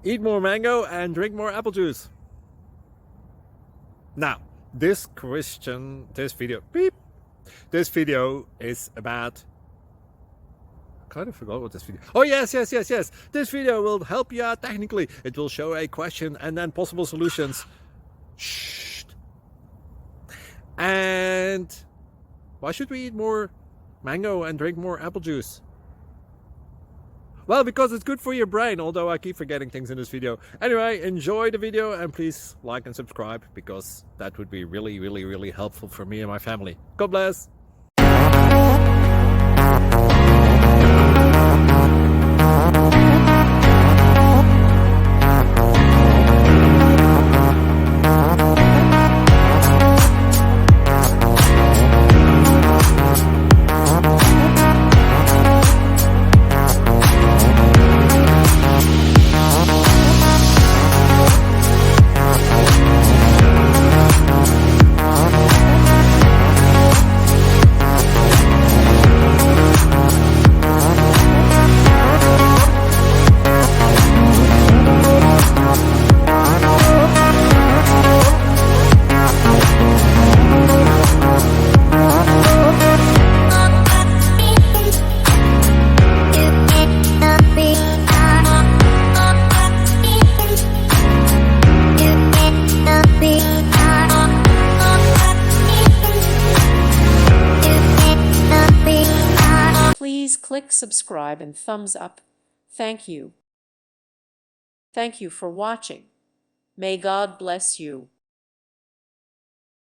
Eat more mango and drink more apple juice. Now, this video is about, I kind of forgot what this video. Oh yes. This video will help you out technically. It will show a question and then possible solutions. Shh. And why should we eat more mango and drink more apple juice? Well, because it's good for your brain, although I keep forgetting things in this video. Anyway, enjoy the video and please like and subscribe, because that would be really helpful for me and my family. God bless! Please click subscribe and thumbs up. Thank you. Thank you for watching. May God bless you.